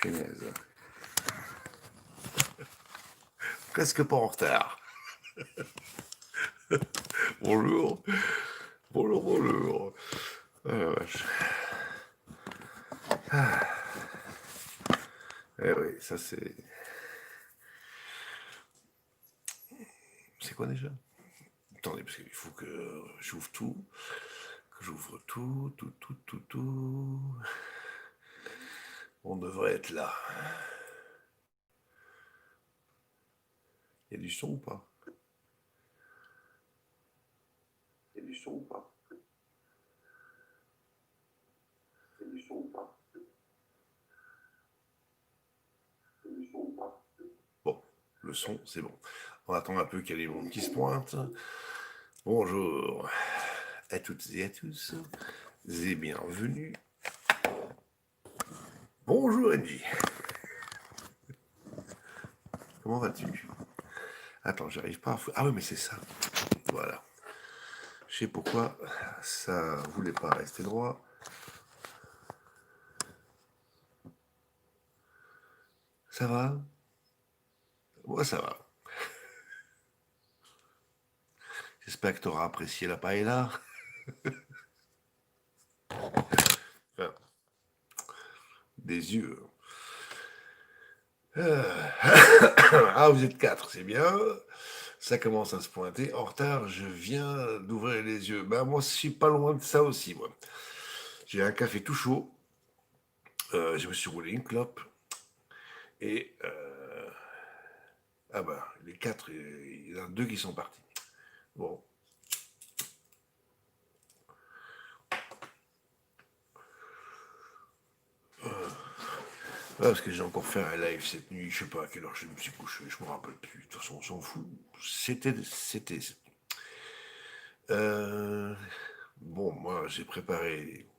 Punaise. Presque pas en retard. Bonjour. Bonjour, bonjour. Ah, la vache. Ah. Eh oui, ça c'est... C'est quoi déjà? Attendez, parce qu'il faut que j'ouvre tout. Que j'ouvre tout. On devrait être là. Il y a du son ou pas? Il y a du son ou pas? Il y a du son ou pas? Il y a du son ou pas? Bon, le son, c'est bon. On attend un peu qu'il y ait les mondes qui se pointent. Bonjour à toutes et à tous, et bienvenue. Bonjour Angie. Comment vas-tu? Attends, j'arrive pas à... Ah oui, mais c'est ça. Voilà. Je sais pourquoi ça voulait pas rester droit. Ça va? Moi, ça va. J'espère que tu auras apprécié la paella. Enfin, des yeux. Ah, vous êtes 4, c'est bien. Ça commence à se pointer. En retard, je viens d'ouvrir les yeux. Ben, moi, je suis pas loin de ça aussi, moi. J'ai un café tout chaud. Je me suis roulé une clope. Et... ah ben, les 4, il y en a 2 qui sont partis. Bon. Ouais, parce que j'ai encore fait un live cette nuit, je sais pas à quelle heure je me suis couché, je me rappelle plus, de toute façon on s'en fout. C'était. Euh, bon, moi j'ai préparé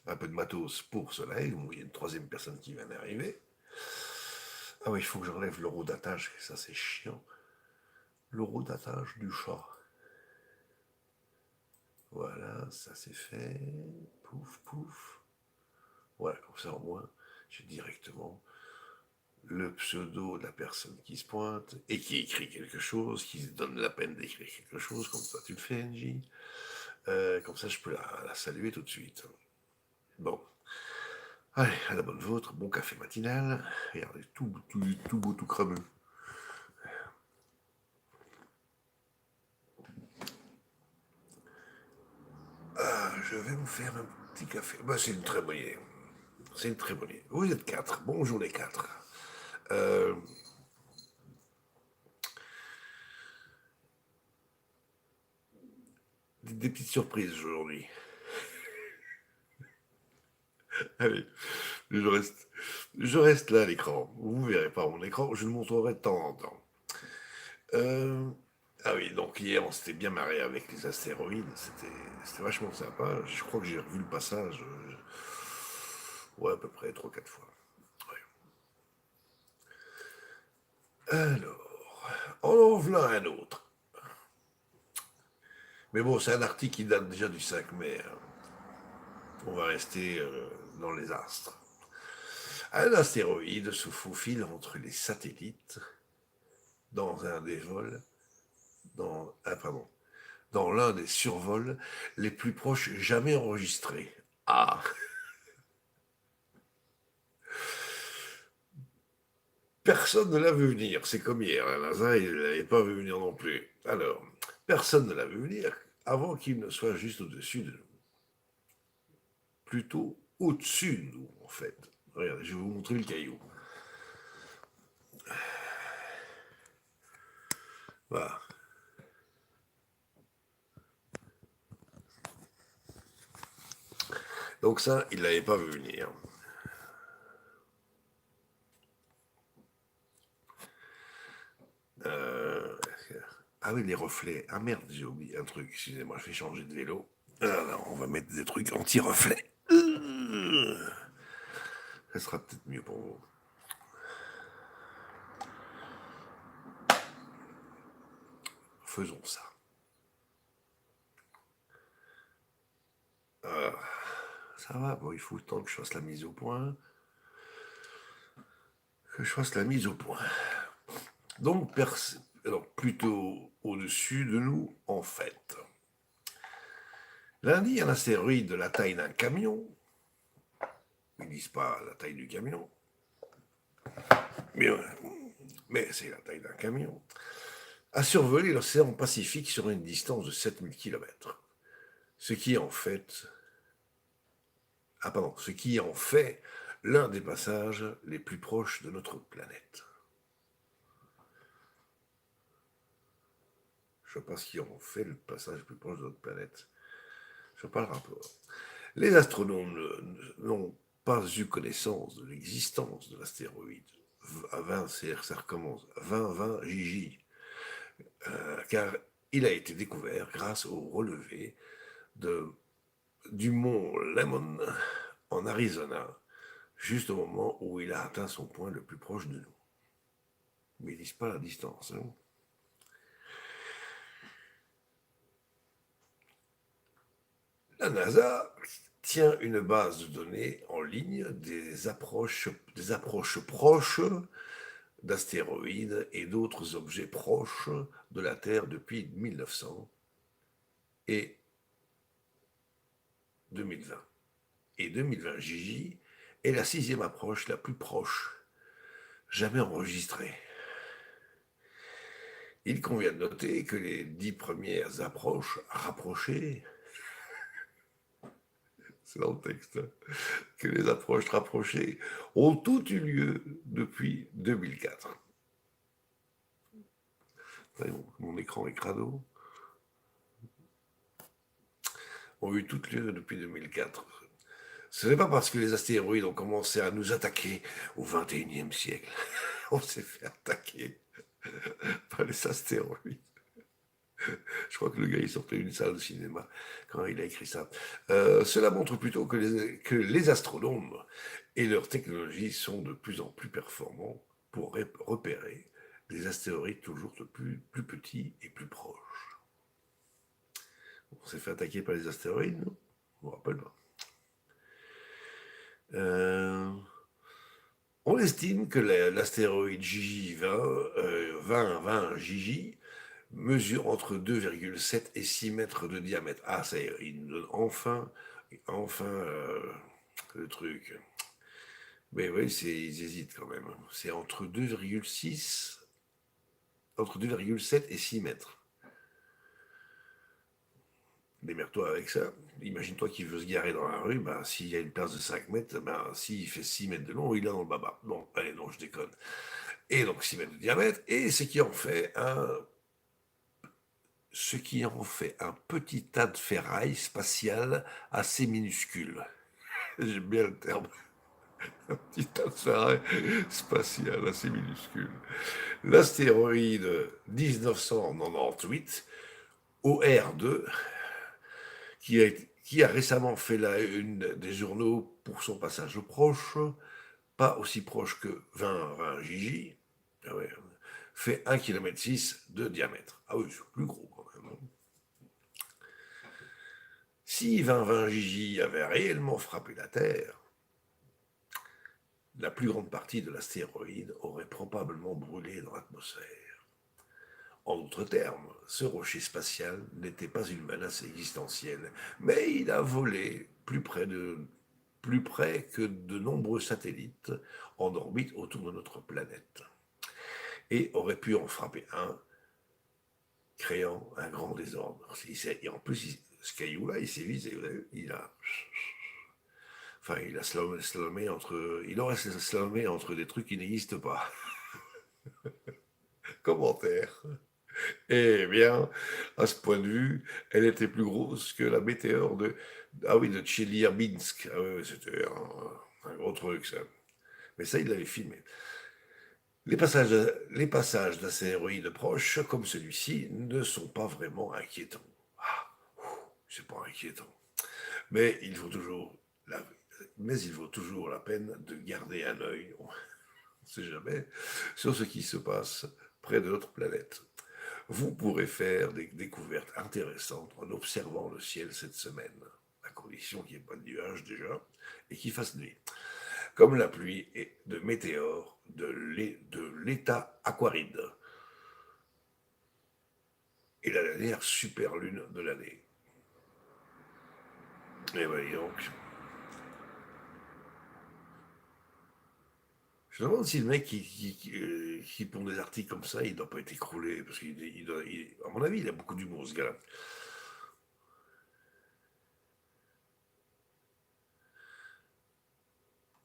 un peu de matos pour ce live, il y a une troisième personne qui vient d'arriver. Ah oui, il faut que j'enlève l'euro d'attache, ça c'est chiant. L'euro d'attache du chat. Voilà, ça c'est fait. Pouf, pouf. Voilà, comme ça au moins, j'ai directement le pseudo de la personne qui se pointe et qui écrit quelque chose, qui se donne la peine d'écrire quelque chose, comme ça tu le fais, NJ. Comme ça, je peux la saluer tout de suite. Bon. Allez, à la bonne vôtre, bon café matinal. Regardez, tout beau, tout crameux. Ah, je vais vous faire un petit café. Bah, c'est une très bonne idée. C'est une très bonne idée. Vous êtes 4. Bonjour les 4. Euh, des petites surprises aujourd'hui. Allez, je reste là à l'écran. Vous ne verrez pas mon écran, je le montrerai de temps en temps. Euh, ah oui, donc hier on s'était bien marré avec les astéroïdes, c'était vachement sympa. Je crois que j'ai revu le passage, ouais, à peu près 3 4 fois. Ouais. Alors, en voilà un autre. Mais bon, c'est un article qui date déjà du 5 mai. Hein. On va rester dans les astres. Un astéroïde se faufile entre les satellites dans un des vols, dans l'un des survols les plus proches jamais enregistrés. Ah, personne ne l'a vu venir. C'est comme hier, hein, NASA, il ne l'avait pas vu venir non plus. Alors, personne ne l'a vu venir avant qu'il ne soit juste au-dessus de nous. Plutôt au-dessus de nous, en fait. Regardez, je vais vous montrer le caillou. Voilà. Donc ça, il ne l'avait pas vu venir. Euh, Ah oui, les reflets. Ah merde, j'ai oublié un truc. Excusez-moi, je vais changer de vélo. Alors, on va mettre des trucs anti-reflets. Ça sera peut-être mieux pour vous. Faisons ça. Ça va, bon, il faut le temps que je fasse la mise au point. que je fasse la mise au point. Donc, alors, plutôt au-dessus de nous, en fait. Lundi, un astéroïde de la taille d'un camion, ils ne disent pas la taille du camion, mais c'est la taille d'un camion, a survolé l'océan Pacifique sur une distance de 7000 km. Ce qui en fait l'un des passages les plus proches de notre planète. Je ne sais pas ce qui en fait le passage le plus proche de notre planète. Je ne sais pas le rapport. Les astronomes n'ont pas eu connaissance de l'existence de l'astéroïde 20, ça recommence, 2020 JJ, car il a été découvert grâce au relevé du mont Lemmon en Arizona, juste au moment où il a atteint son point le plus proche de nous. Mais ils ne disent pas la distance. Hein. La NASA tient une base de données en ligne des approches proches d'astéroïdes et d'autres objets proches de la Terre depuis 1900 et 2020. Et 2020 JJ est la 6e approche la plus proche jamais enregistrée. Il convient de noter que les 10 premières approches rapprochées, c'est dans le texte, que les approches rapprochées ont toutes eu lieu depuis 2004. Mon écran est crado. Ont eu toutes lieu depuis 2004. Ce n'est pas parce que les astéroïdes ont commencé à nous attaquer au XXIe siècle. On s'est fait attaquer par les astéroïdes. Je crois que le gars, il sortait d'une salle de cinéma quand il a écrit ça. Cela montre plutôt que les astronomes et leurs technologies sont de plus en plus performants pour repérer des astéroïdes toujours de plus petits et plus proches. On s'est fait attaquer par les astéroïdes, non? Je ne me rappelle pas. On estime que l'astéroïde JJ20, 20 JJ, mesure entre 2,7 et 6 mètres de diamètre. Ah, ça y est, il nous donne enfin le truc. Mais oui, ils hésitent quand même. C'est entre 2,7 et 6 mètres. Démerde-toi avec ça. Imagine-toi qu'il veut se garer dans la rue, ben, s'il y a une place de 5 mètres, ben, s'il fait 6 mètres de long, il est dans le baba. Bon, allez, non, je déconne. Et donc 6 mètres de diamètre, et ce qui en fait un petit tas de ferraille spatial assez minuscule. J'aime bien le terme. Un petit tas de ferraille spatial assez minuscule. L'astéroïde 1998, OR2, qui a récemment fait la une des journaux pour son passage proche, pas aussi proche que 20 JJ, fait 1,6 km de diamètre. Ah oui, c'est plus gros quand même. Si 20 JJ avait réellement frappé la Terre, la plus grande partie de l'astéroïde aurait probablement brûlé dans l'atmosphère. En d'autres termes, ce rocher spatial n'était pas une menace existentielle, mais il a volé plus près que de nombreux satellites en orbite autour de notre planète, et aurait pu en frapper un, créant un grand désordre. Et en plus, ce caillou-là, il s'est visé, il a slalomé entre des trucs qui n'existent pas. Commentaire. Eh bien, à ce point de vue, elle était plus grosse que la météore de Tcheliabinsk. Ah oui, c'était un gros truc, ça. Mais ça, il l'avait filmé. Les passages d'astéroïdes proches, comme celui-ci, ne sont pas vraiment inquiétants. Ah, c'est pas inquiétant. Mais il vaut toujours la peine de garder un œil, on ne sait jamais, sur ce qui se passe près de notre planète. Vous pourrez faire des découvertes intéressantes en observant le ciel cette semaine, à condition qu'il n'y ait pas de nuages déjà et qu'il fasse nuit. comme la pluie et de météores de l'état aquaride. Et la dernière superlune de l'année. Et voyez donc. Je me demande si le mec qui pond des articles comme ça, il ne doit pas être écroulé, parce à mon avis, il a beaucoup d'humour, ce gars-là.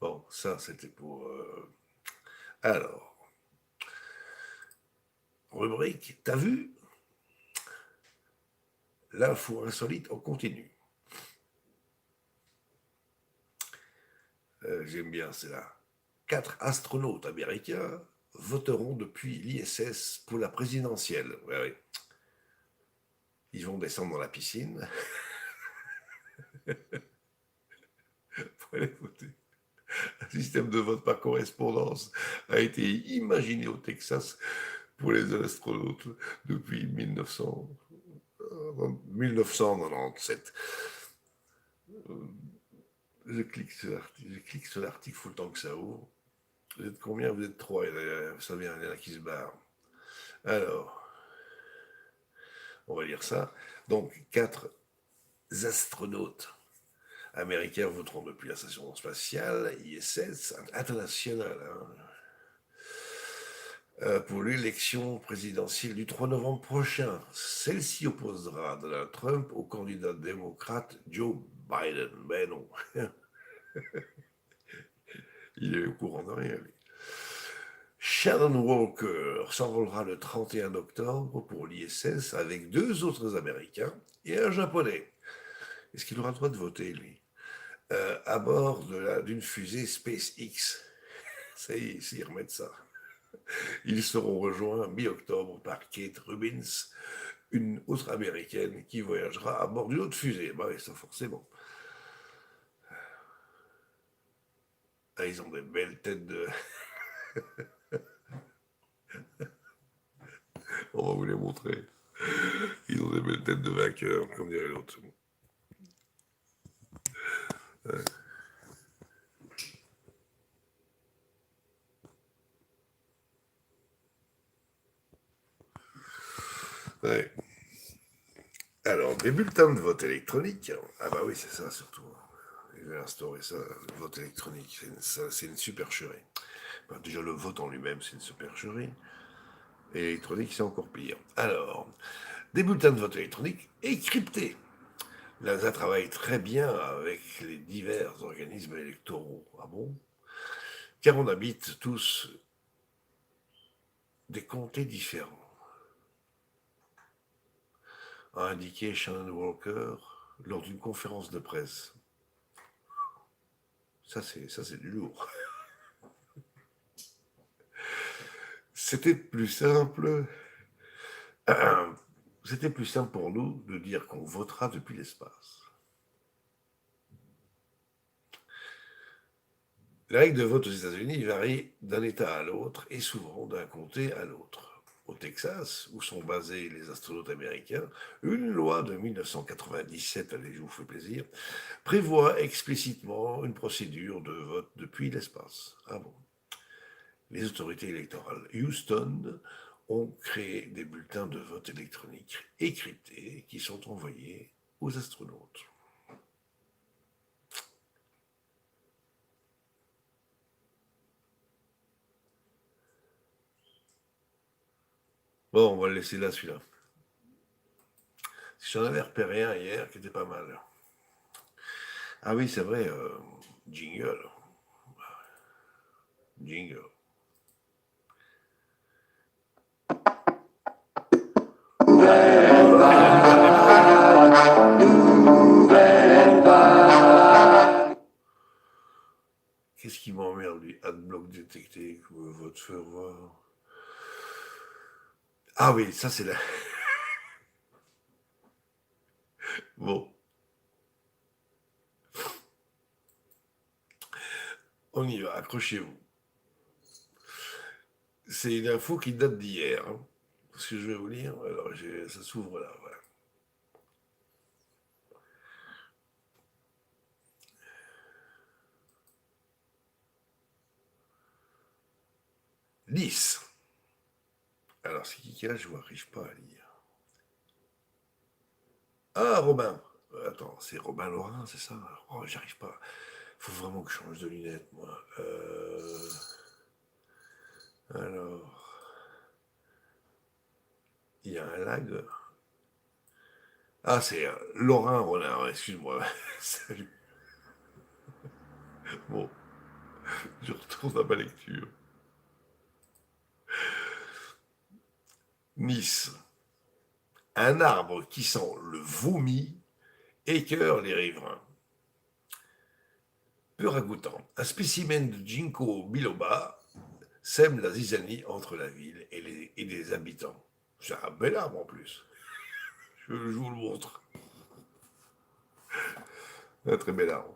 Bon, ça, c'était pour... Alors, rubrique, t'as vu l'info insolite en continu. J'aime bien, c'est là. 4 astronautes américains voteront depuis l'ISS pour la présidentielle. Ouais, ouais. Ils vont descendre dans la piscine pour aller voter. Un système de vote par correspondance a été imaginé au Texas pour les astronautes depuis 1997. Je clique sur l'article, il faut le temps que ça ouvre. Vous êtes combien? Vous êtes 3. Ça vient, il y en a qui se barrent. Alors, on va lire ça. Donc, 4 astronautes américains voteront depuis la station spatiale ISS internationale pour l'élection présidentielle du 3 novembre prochain. Celle-ci opposera Donald Trump au candidat démocrate Joe Biden. Ben non. Il est au courant de rien, lui. Shannon Walker s'envolera le 31 octobre pour l'ISS avec 2 autres Américains et un Japonais. Est-ce qu'il aura le droit de voter, lui à bord d'une fusée SpaceX. Ça y est, ils remettent ça. Ils seront rejoints mi-octobre par Kate Rubins, une autre américaine qui voyagera à bord d'une autre fusée. Bah oui, ça forcément. Ah, ils ont des belles têtes de... On va vous les montrer. Ils ont des belles têtes de vainqueurs, comme dirait l'autre. Ouais. Ouais. Alors, des bulletins de vote électronique. Ah bah oui, c'est ça surtout. Ils vais instaurer ça, le vote électronique. C'est une supercherie. Enfin, déjà, le vote en lui-même, c'est une supercherie. Et l'électronique, c'est encore pire. Alors, des bulletins de vote électroniques et cryptés. L'ASA travaille très bien avec les divers organismes électoraux. Ah bon? Car on habite tous des comtés différents, a indiqué Shannon Walker lors d'une conférence de presse. Ça, c'est du lourd. C'était plus simple. C'était plus simple pour nous de dire qu'on votera depuis l'espace. Les règles de vote aux États-Unis varient d'un État à l'autre et souvent d'un comté à l'autre. Au Texas, où sont basés les astronautes américains, une loi de 1997, allez, je vous fais plaisir, prévoit explicitement une procédure de vote depuis l'espace. Ah bon? Les autorités électorales Houston ont créé des bulletins de vote électroniques et cryptés qui sont envoyés aux astronautes. Bon, on va le laisser là, celui-là. J'en avais repéré un hier qui était pas mal. Ah oui, c'est vrai, jingle. Jingle. Qu'est-ce qui m'emmerde, lui? Adblock détecté, votre serveur. Ah oui, ça c'est la... Bon, on y va, accrochez-vous. C'est une info qui date d'hier. Hein. Ce que je vais vous lire, alors ça s'ouvre là, voilà. Nice. Alors, c'est qui là? Je n'arrive pas à lire. Ah, Robin. Attends, c'est Robin Laurin, c'est ça? Oh, j'arrive pas. Faut vraiment que je change de lunettes, moi. Alors, il y a un lag. Ah, c'est Laurin Renard, excuse-moi. Salut. Bon, je retourne à ma lecture. Nice. Un arbre qui sent le vomi écœure les riverains. Peu ragoûtant, un spécimen de Ginkgo biloba sème la zizanie entre la ville et les habitants. C'est un bel arbre en plus. Je vous le montre. Un très bel arbre.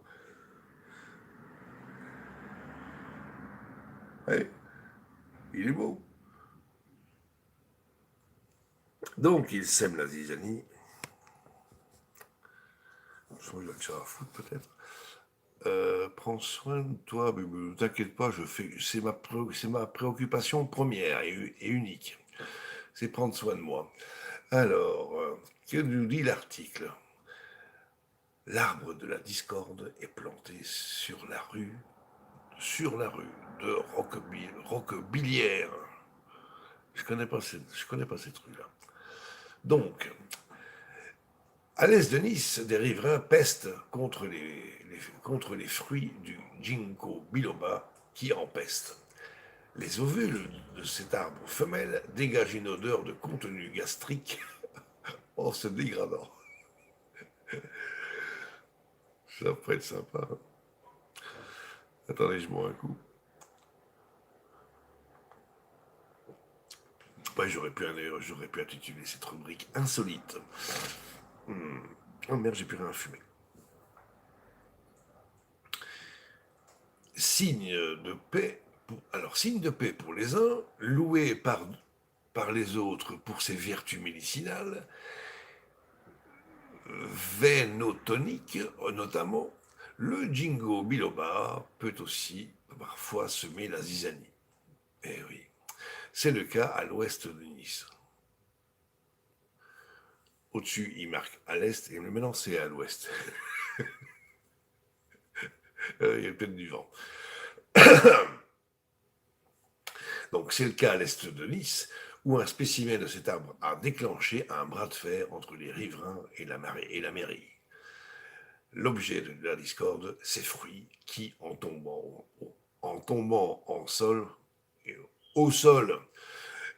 Ouais, il est beau. Donc, il sème la zizanie. Je crois qu'il a que ça à foutre peut-être. Prends soin de toi, mais ne t'inquiète pas, c'est ma préoccupation première et unique. C'est prendre soin de moi. Alors, que nous dit l'article? L'arbre de la discorde est planté sur la rue de Roquebillière. Je connais pas cette rue-là. Donc, à l'est de Nice, des riverains pestent contre les fruits du ginkgo biloba qui empestent. Les ovules de cet arbre femelle dégagent une odeur de contenu gastrique en se dégradant. Ça pourrait être sympa. Hein. Attendez, je bois un coup. Ouais, j'aurais pu intituler cette rubrique insolite. Oh merde, j'ai plus rien à fumer. Signe de paix. Signe de paix pour les uns, loué par les autres pour ses vertus médicinales, vénotoniques notamment, le Ginkgo biloba peut aussi parfois semer la zizanie. Eh oui, c'est le cas à l'ouest de Nice. Au-dessus, il marque à l'est, et maintenant c'est à l'ouest. Il y a peut-être du vent. Donc c'est le cas à l'est de Nice, où un spécimen de cet arbre a déclenché un bras de fer entre les riverains et la mairie. L'objet de la discorde, ces fruits qui, en tombant au sol,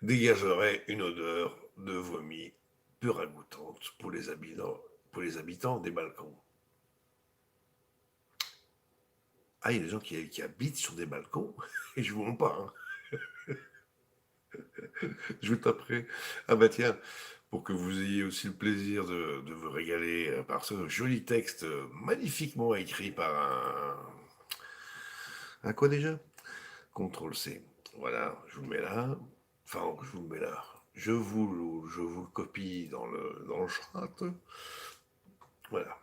dégageraient une odeur de vomi peu ragoûtante pour les habitants des balcons. Ah, il y a des gens qui habitent sur des balcons, et je vous montre pas. Hein. Je vous taperai. Ah bah tiens, pour que vous ayez aussi le plaisir de vous régaler par ce joli texte magnifiquement écrit par un quoi déjà? Contrôle C. Voilà, je vous le mets là. Enfin, je vous le mets là. Je vous le copie dans le chat. Voilà.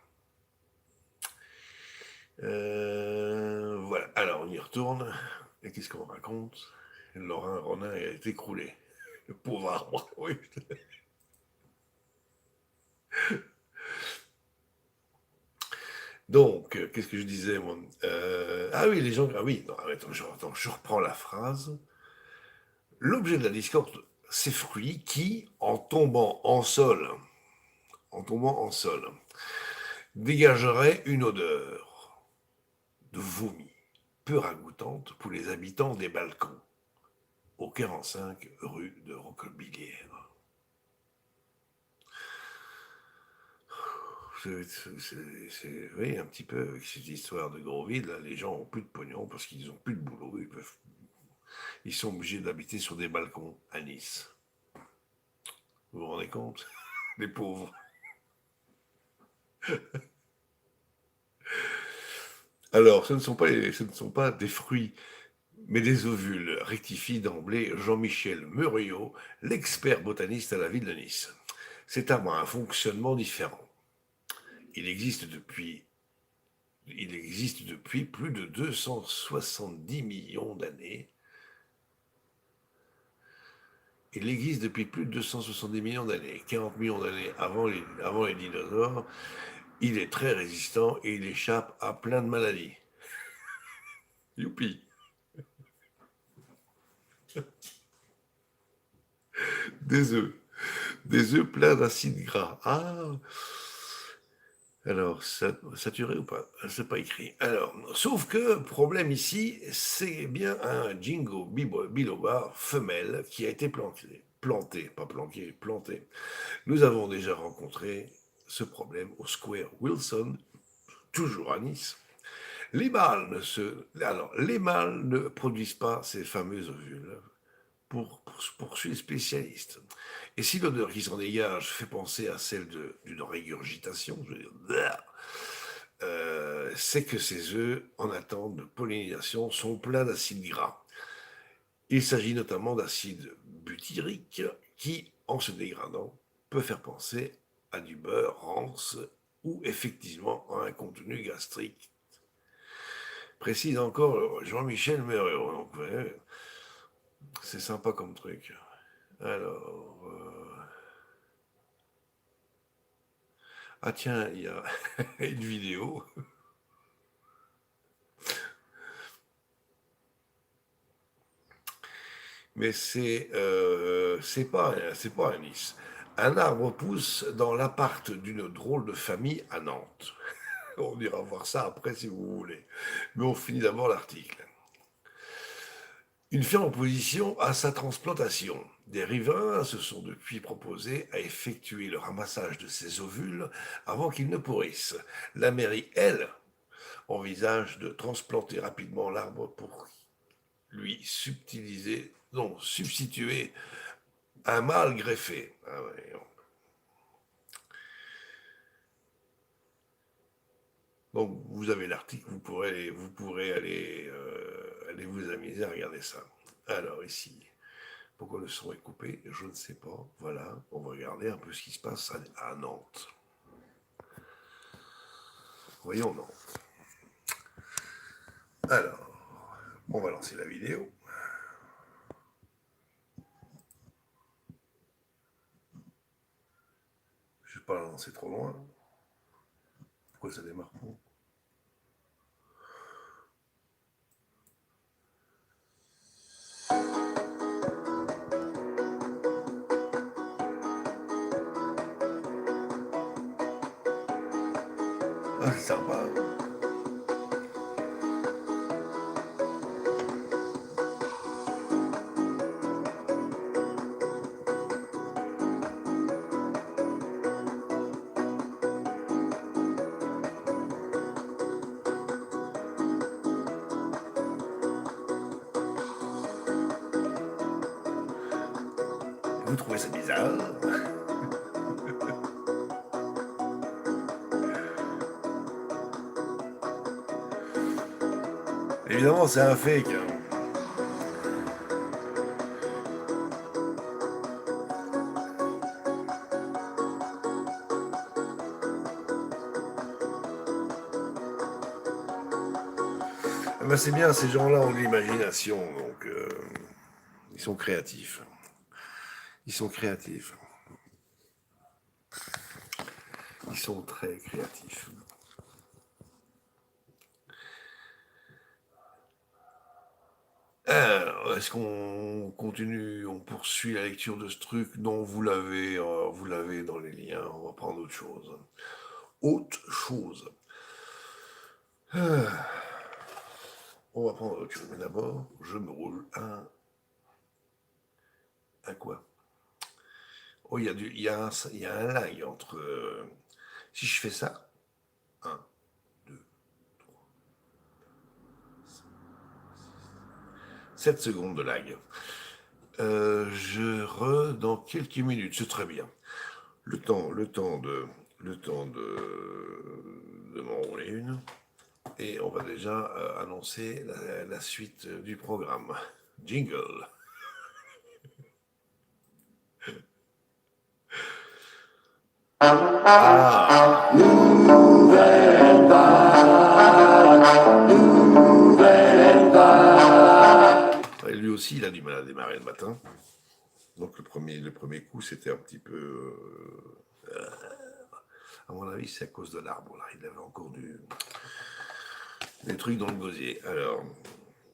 Voilà. Alors, on y retourne. Et qu'est-ce qu'on raconte? Laurent Ronin a été écroulé. Le pauvre arbre. Oui. Donc, qu'est-ce que je disais, moi? Ah oui, les gens. Ah oui, non, attends, je reprends la phrase. L'objet de la discorde, ces fruits qui, en tombant en sol, dégageraient une odeur de vomi peu ragoûtante pour les habitants des balcons, au 45 rue de Roquebillière. Oui, un petit peu avec cette histoire de gros vide, là, les gens ont plus de pognon parce qu'ils ont plus de boulot, ils sont obligés d'habiter sur des balcons à Nice. Vous vous rendez compte? Les pauvres. Alors, ce ne sont pas des fruits, mais des ovules, rectifie d'emblée Jean-Michel Muriot, l'expert botaniste à la ville de Nice. Cet arbre a un fonctionnement différent. Il existe depuis, il existe depuis plus de 270 millions d'années Il existe depuis plus de 270 millions d'années, 40 millions d'années avant les dinosaures. Il est très résistant et il échappe à plein de maladies. Youpi! Des œufs. Des œufs pleins d'acides gras. Ah! Alors, saturé ou pas? C'est pas écrit. Alors, sauf que, problème ici, c'est bien un Jingo biloba femelle qui a été planté, pas planqué, planté. Nous avons déjà rencontré ce problème au Square Wilson, toujours à Nice. Les mâles ne produisent pas ces fameux ovules, poursuit le spécialiste. Et si l'odeur qui s'en dégage fait penser à celle d'une régurgitation, je veux dire, c'est que ces œufs, en attente de pollinisation, sont pleins d'acides gras. Il s'agit notamment d'acide butyrique qui, en se dégradant, peut faire penser à du beurre rance ou effectivement à un contenu gastrique. Précise encore Jean-Michel Mereur. Donc, ouais, c'est sympa comme truc. Alors. Ah tiens, il y a une vidéo. Mais c'est pas à Nice. Un arbre pousse dans l'appart d'une drôle de famille à Nantes. On ira voir ça après si vous voulez. Mais on finit d'abord l'article. Une ferme en opposition à sa transplantation. Des riverains se sont depuis proposés à effectuer le ramassage de ces ovules avant qu'ils ne pourrissent. La mairie, elle, envisage de transplanter rapidement l'arbre pour lui substituer un mâle greffé. Ah ouais. Donc vous avez l'article, vous pourrez aller vous amuser à regarder ça. Alors ici, pourquoi le son est coupé? Je ne sais pas. Voilà, on va regarder un peu ce qui se passe à Nantes. Voyons Nantes. Alors, on va lancer la vidéo. Je ne vais pas la lancer trop loin. Pourquoi ça démarre pas? Ah, c'est sympa. Vous trouvez ça bizarre? Évidemment, c'est un fake. Ben c'est bien, ces gens-là ont de l'imagination, donc ils sont créatifs. Ils sont créatifs. Ils sont très créatifs. Alors, est-ce qu'on continue, on poursuit la lecture de ce truc? Non, vous l'avez dans les liens. On va prendre autre chose. Autre chose. On va prendre autre chose. Mais d'abord, je me roule un quoi? Oh, il y a un lag entre. Si je fais ça, 1, 2, 3, 7 secondes de lag. Dans quelques minutes, c'est très bien. Le temps de m'enrouler une. Et on va déjà annoncer la suite du programme. Jingle. Ah. Nouvelle vague. Nouvelle vague. Lui aussi, il a du mal à démarrer le matin. Donc le premier coup, c'était un petit peu... à mon avis, c'est à cause de l'arbre, là. Il avait encore des trucs dans le gosier. Alors,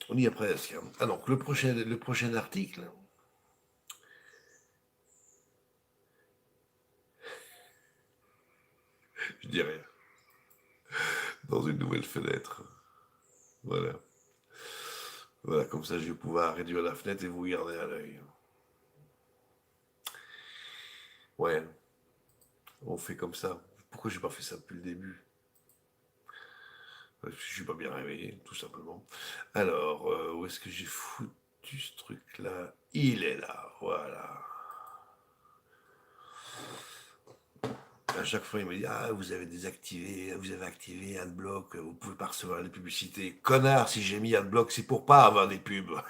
on y est presque. Ah donc, le prochain article, je dirais, dans une nouvelle fenêtre. Voilà. Voilà, comme ça, je vais pouvoir réduire la fenêtre et vous garder à l'œil. Ouais, on fait comme ça. Pourquoi j'ai pas fait ça depuis le début? Parce que je suis pas bien réveillé, tout simplement. Alors, où est-ce que j'ai foutu ce truc-là? Il est là, voilà. À chaque fois, il me dit, ah, vous avez activé AdBlock, vous pouvez pas recevoir les publicités. Connard, si j'ai mis AdBlock, c'est pour pas avoir des pubs.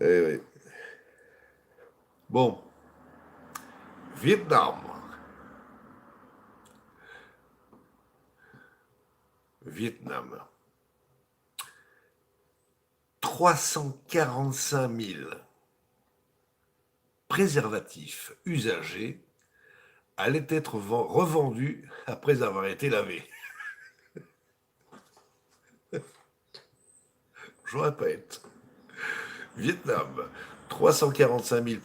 Eh oui. Bon, Vietnam. Vietnam. 345 000 préservatifs usagés allaient être revendus après avoir été lavés. Je répète, Vietnam, 345 000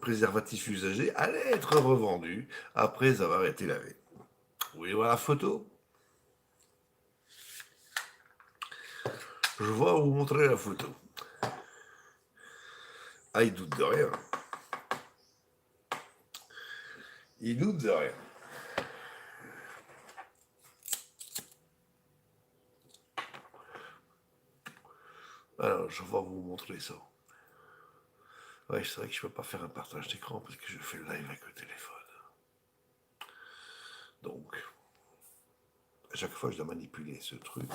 préservatifs usagés allaient être revendus après avoir été lavés. Vous voulez voir la photo? Je vais vous montrer la photo. Ah, il doute de rien. Il doute de rien. Alors, je vais vous montrer ça. Ouais, c'est vrai que je ne peux pas faire un partage d'écran parce que je fais le live avec le téléphone. Donc, à chaque fois, je dois manipuler ce truc.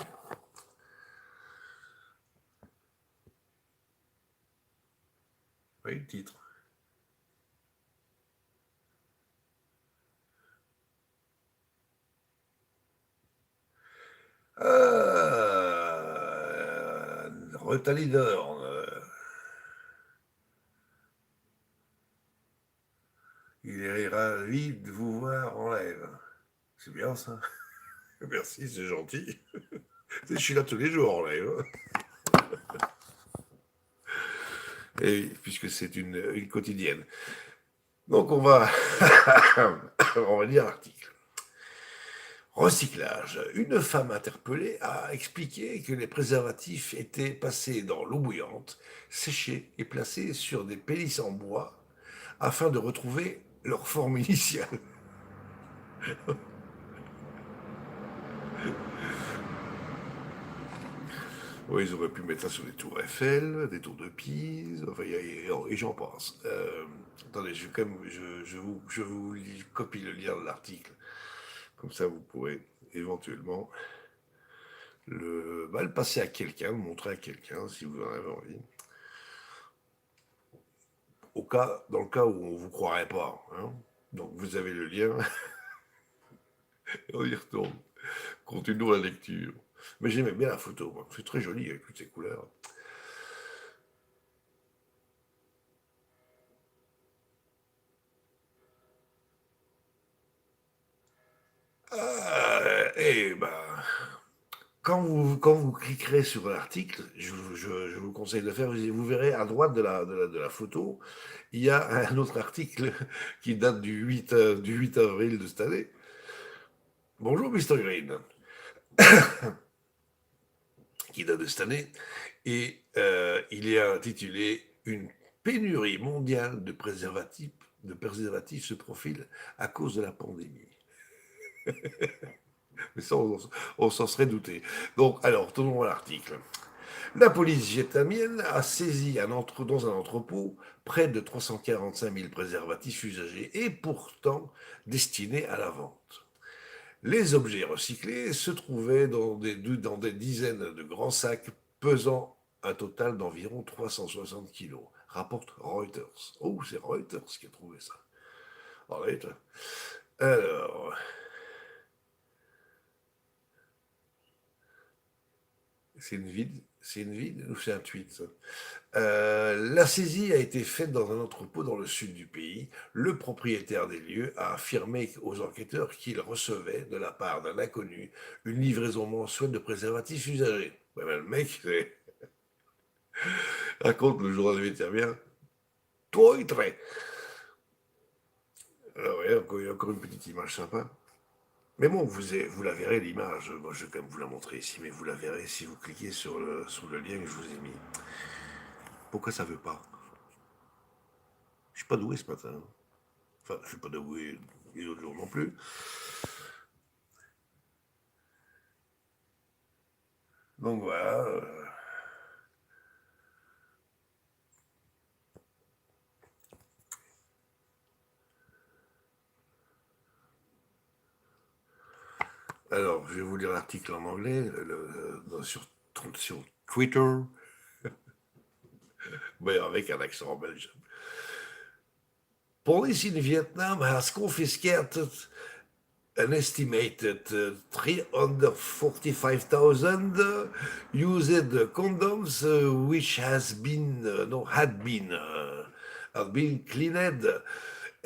Oui, le titre. Retalidor. Il est ravi de vous voir en live. C'est bien ça. Merci, c'est gentil. Je suis là tous les jours en live. Et puisque c'est une quotidienne. Donc on va lire l'article. Recyclage. Une femme interpellée a expliqué que les préservatifs étaient passés dans l'eau bouillante, séchés et placés sur des pélisses en bois afin de retrouver leur forme initiale. Oui, ils auraient pu mettre ça sur des tours Eiffel, des tours de Pise, enfin, et j'en passe. Attendez, je vous copie le lien de l'article. Comme ça, vous pourrez éventuellement le passer à quelqu'un, le montrer à quelqu'un si vous en avez envie. Dans le cas où on ne vous croirait pas. Hein. Donc vous avez le lien, on y retourne. Continuons la lecture. Mais j'aimais bien la photo, moi. C'est très joli avec toutes ces couleurs. Eh ben, quand vous cliquerez sur l'article, je vous conseille de faire, vous verrez à droite de la photo, il y a un autre article qui date du 8 avril de cette année. Bonjour Mr. Green, qui date de cette année, et il est intitulé Une pénurie mondiale de préservatifs se profile à cause de la pandémie. Mais ça, on s'en serait douté. Donc, alors, tournons à l'article. La police vietnamienne a saisi dans un entrepôt près de 345 000 préservatifs usagés et pourtant destinés à la vente. Les objets recyclés se trouvaient dans des dizaines de grands sacs pesant un total d'environ 360 kilos, rapporte Reuters. Oh, c'est Reuters qui a trouvé ça. Right. Alors, C'est une vide, c'est une vide ou c'est un tweet ça. La saisie a été faite dans un entrepôt dans le sud du pays. Le propriétaire des lieux a affirmé aux enquêteurs qu'il recevait de la part d'un inconnu une livraison mensuelle de préservatifs usagés. Ouais, ben, le mec raconte le journal vétérinaire. Toi, il traite. Alors, ouais, il y a encore une petite image sympa. Mais bon, vous la verrez l'image. Moi, je vais quand même vous la montrer ici, mais vous la verrez si vous cliquez sur le lien que je vous ai mis. Pourquoi ça veut pas? Je suis pas doué ce matin. Enfin, je suis pas doué les autres jours non plus. Donc voilà. Alors, je vais vous lire l'article en anglais sur Twitter, mais avec un accent belge. Police in Vietnam has confiscated an estimated 345,000 used condoms, which had been cleaned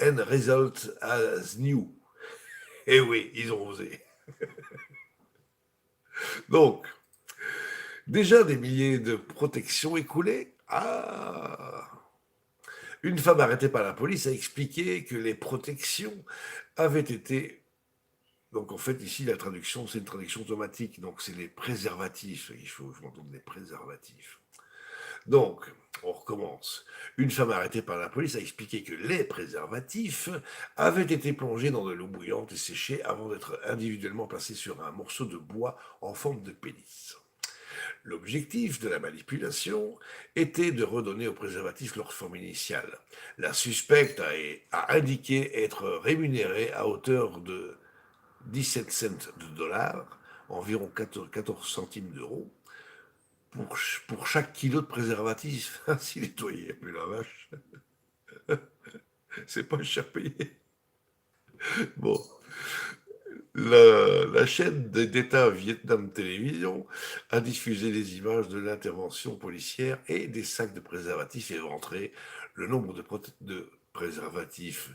and result as new. Eh oui, ils ont osé. Donc, déjà des milliers de protections écoulées. Ah. Une femme arrêtée par la police a expliqué que les protections avaient été. Donc en fait, ici, la traduction, c'est une traduction automatique. Donc c'est les préservatifs. Il faut que je m'entende les préservatifs. Donc, on recommence. Une femme arrêtée par la police a expliqué que les préservatifs avaient été plongés dans de l'eau bouillante et séchés avant d'être individuellement placés sur un morceau de bois en forme de pénis. L'objectif de la manipulation était de redonner au préservatif leur forme initiale. La suspecte a indiqué être rémunérée à hauteur de 17 cents de dollars, environ 14 centimes d'euros, pour chaque kilo de préservatif. Si nettoyer, plus la vache, c'est pas cher payé. Bon, la chaîne d'État Vietnam Télévision a diffusé les images de l'intervention policière et des sacs de préservatifs éventrés. Le nombre de préservatifs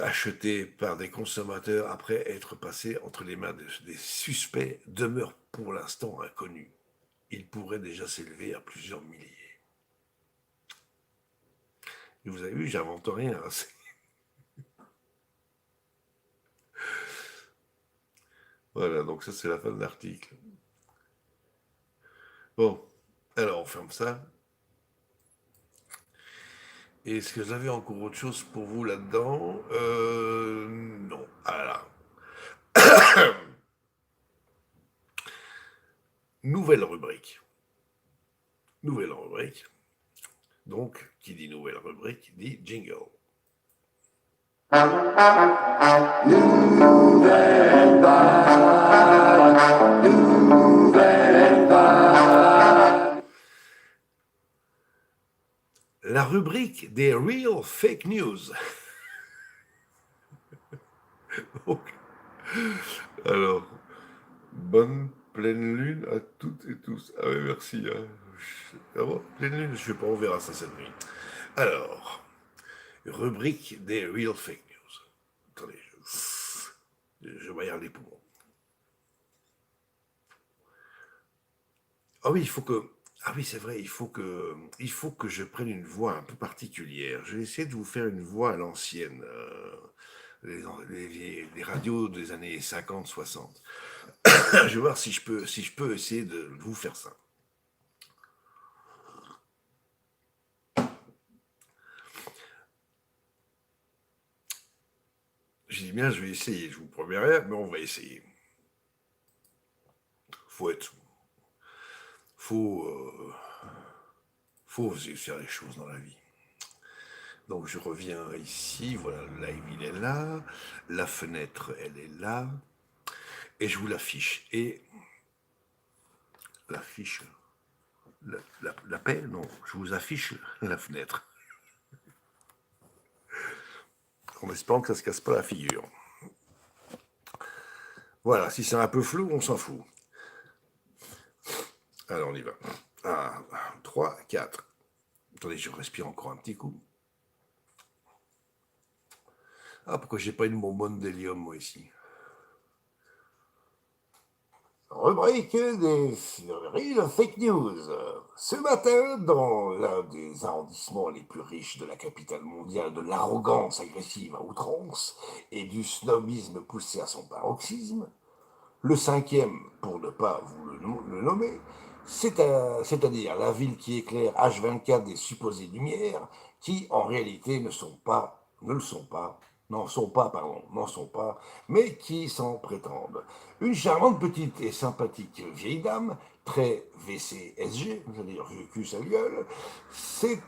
achetés par des consommateurs après être passés entre les mains des suspects demeure pour l'instant inconnu. Il pourrait déjà s'élever à plusieurs milliers. Et vous avez vu, j'invente rien. Voilà, donc ça c'est la fin de l'article. Bon, alors on ferme ça. Est-ce que j'avais encore autre chose pour vous là-dedans? Non. Alors, nouvelle rubrique. Nouvelle rubrique. Donc, qui dit nouvelle rubrique dit jingle. Nouvelle vague, nouvelle vague. La rubrique des real fake news. Donc, alors, bonne pleine lune à toutes et tous. Ah oui, merci. Hein. Ah bon, pleine lune, je sais pas, on verra ça cette nuit. Alors, rubrique des real fake news. Attendez, je m'aère les poumons. Ah oui, il faut que. Ah oui, c'est vrai, il faut que je prenne une voix un peu particulière. Je vais essayer de vous faire une voix à l'ancienne. Les radios des années 50, 60. Je vais voir si je peux essayer de vous faire ça. J'ai dit bien, je vais essayer. Je vous promets rien, mais on va essayer. Faut être. Faut. Faut oser faire les choses dans la vie. Donc je reviens ici, voilà, le live il est là, la fenêtre elle est là, et je vous l'affiche. Et l'affiche, la paix, non, je vous affiche la fenêtre. En espérant que ça ne se casse pas la figure. Voilà, si c'est un peu flou, on s'en fout. Alors, on y va. 1, 3, 4. Attendez, je respire encore un petit coup. Ah, pourquoi j'ai pas une bonbonne d'hélium, moi, ici? Rubrique des real fake news. Ce matin, dans l'un des arrondissements les plus riches de la capitale mondiale de l'arrogance agressive à outrance et du snobisme poussé à son paroxysme, le cinquième, pour ne pas vous le nommer, c'est-à-dire la ville qui éclaire H24 des supposées lumières, qui en réalité ne le sont pas, n'en sont pas, mais qui s'en prétendent. Une charmante petite et sympathique vieille dame, très VCSG, c'est-à-dire vieux cul sa gueule, s'est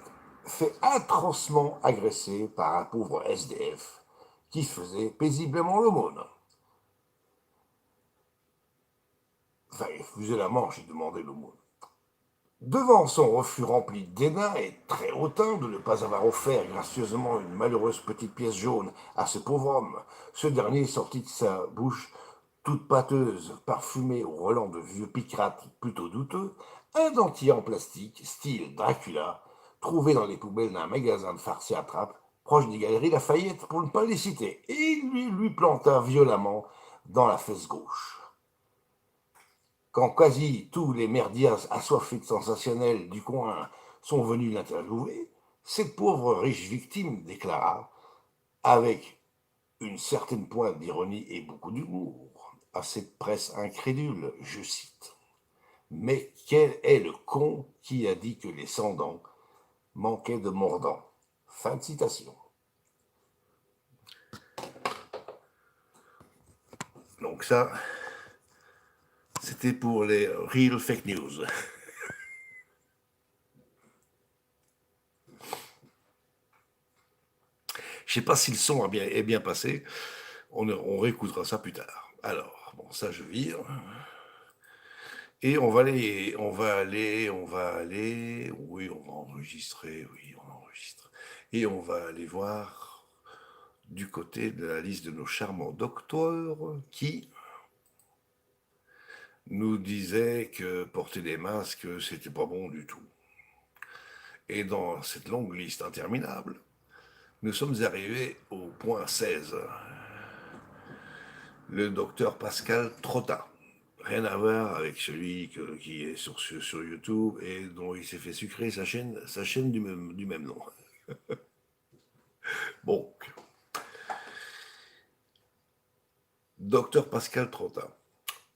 fait atrocement agresser par un pauvre SDF qui faisait paisiblement l'aumône. Enfin, il fusait la manche et demandait l'aumône. Devant son refus rempli de dédain et très hautain de ne pas avoir offert gracieusement une malheureuse petite pièce jaune à ce pauvre homme, ce dernier sortit de sa bouche, toute pâteuse, parfumée au relent de vieux picrate plutôt douteux, un dentier en plastique, style Dracula, trouvé dans les poubelles d'un magasin de farci à trappe, proche des galeries Lafayette, pour ne pas les citer, et il lui planta violemment dans la fesse gauche. Quand quasi tous les merdias assoiffés de sensationnels du coin sont venus l'interviewer, cette pauvre riche victime déclara, avec une certaine pointe d'ironie et beaucoup d'humour, à cette presse incrédule, je cite: Mais quel est le con qui a dit que les sans-dents manquaient de mordants? Fin de citation. Donc ça, c'était pour les real fake news. Je sais pas si le son est bien passé. On réécoutera ça plus tard. Alors, bon, ça je vire. Et oui, on va enregistrer, oui, on enregistre. Et on va aller voir du côté de la liste de nos charmants docteurs qui nous disaient que porter des masques, c'était pas bon du tout. Et dans cette longue liste interminable, nous sommes arrivés au point 16. Le docteur Pascal Trotta. Rien à voir avec celui qui est sur YouTube et dont il s'est fait sucrer sa chaîne du même nom. Bon, docteur Pascal Trotta.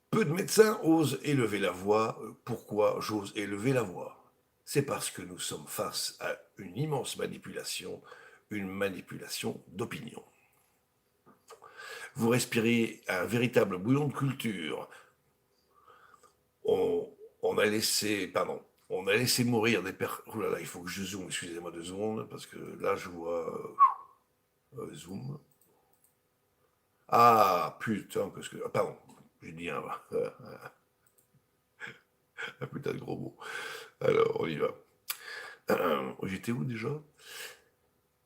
Peu de médecins osent élever la voix. Pourquoi j'ose élever la voix? C'est parce que nous sommes face à une immense manipulation, une manipulation d'opinion. Vous respirez un véritable bouillon de culture. On, on a laissé, pardon, on a laissé mourir des personnes. Oh là là, il faut que je zoome, excusez-moi 2 secondes, parce que là je vois zoom. Ah putain, qu'est-ce que. Ah, pardon, j'ai dit un putain de gros mot. Alors, on y va. J'étais où déjà?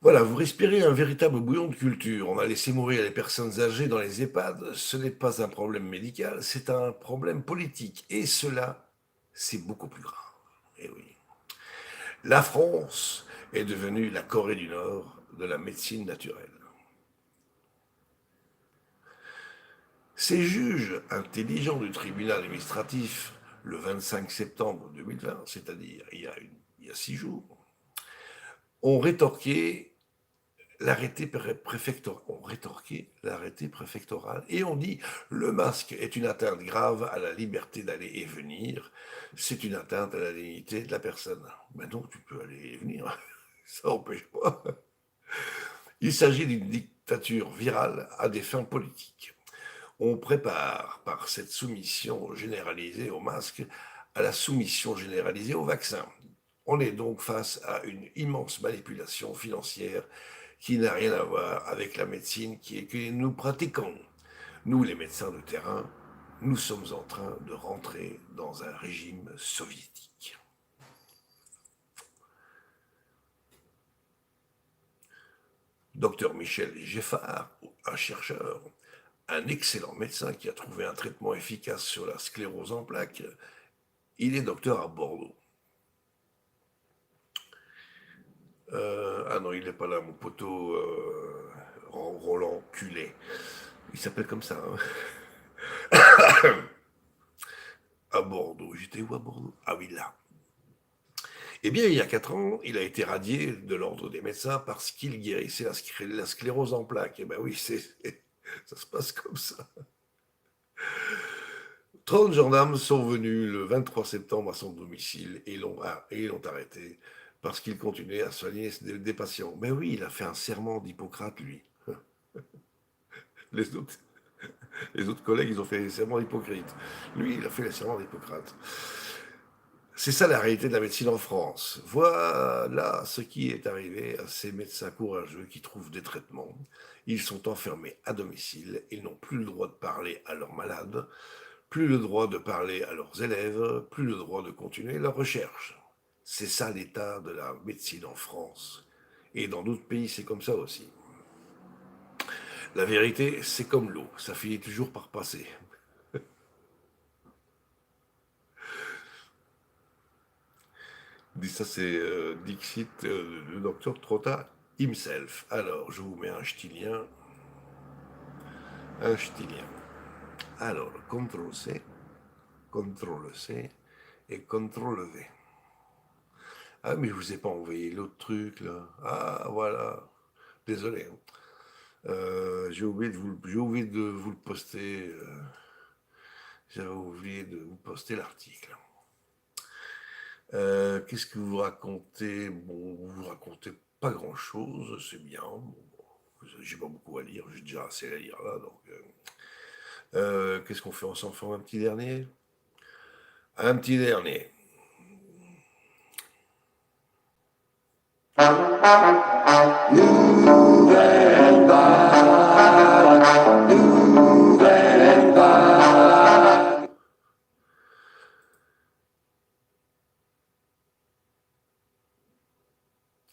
Voilà, vous respirez un véritable bouillon de culture. On a laissé mourir les personnes âgées dans les EHPAD. Ce n'est pas un problème médical, c'est un problème politique. Et cela, c'est beaucoup plus grave. Eh oui. La France est devenue la Corée du Nord de la médecine naturelle. Ces juges intelligents du tribunal administratif, le 25 septembre 2020, c'est-à-dire il y a 6 jours, ont rétorqué l'arrêté préfectoral et ont dit le masque est une atteinte grave à la liberté d'aller et venir, c'est une atteinte à la dignité de la personne. Ben donc tu peux aller et venir, ça n'empêche pas. Il s'agit d'une dictature virale à des fins politiques. On prépare par cette soumission généralisée au masque à la soumission généralisée au vaccin. On est donc face à une immense manipulation financière qui n'a rien à voir avec la médecine que nous pratiquons. Nous, les médecins de terrain, nous sommes en train de rentrer dans un régime soviétique. Docteur Michel Geffard, un chercheur, un excellent médecin qui a trouvé un traitement efficace sur la sclérose en plaques, Il est docteur à Bordeaux. Ah non, il n'est pas là, mon poteau Roland Culé. Il s'appelle comme ça. Hein. À Bordeaux. J'étais où à Bordeaux? Ah oui, là. Eh bien, il y a 4 ans, il a été radié de l'ordre des médecins parce qu'il guérissait la sclérose en plaques. Eh bien oui, ça se passe comme ça. 30 gendarmes sont venus le 23 septembre à son domicile et l'ont arrêté parce qu'il continuait à soigner des patients. Mais oui, il a fait un serment d'Hippocrate, lui. Les autres, les autres collègues, ils ont fait les serments d'Hippocrate. Lui, il a fait les serments d'Hippocrate. C'est ça la réalité de la médecine en France. Voilà ce qui est arrivé à ces médecins courageux qui trouvent des traitements. Ils sont enfermés à domicile, ils n'ont plus le droit de parler à leurs malades, plus le droit de parler à leurs élèves, plus le droit de continuer leur recherche. C'est ça l'état de la médecine en France. Et dans d'autres pays, c'est comme ça aussi. La vérité, c'est comme l'eau, ça finit toujours par passer. Ça, c'est Dixit, le docteur Trotta himself. Alors, je vous mets un ch'tilien. Un ch'tilien. Alors, CTRL-C, CTRL-C et CTRL-V. Ah, mais je vous ai pas envoyé l'autre truc, là. Ah, voilà. Désolé. Hein. J'ai oublié de vous le poster. J'avais oublié de vous poster l'article. Qu'est-ce que vous racontez? Bon, vous racontez pas grand-chose, c'est bien. Bon, j'ai pas beaucoup à lire, j'ai déjà assez à lire là. Donc, qu'est-ce qu'on fait? On s'en fait un petit dernier? Un petit dernier. Nouvelle vague, nouvelle vague.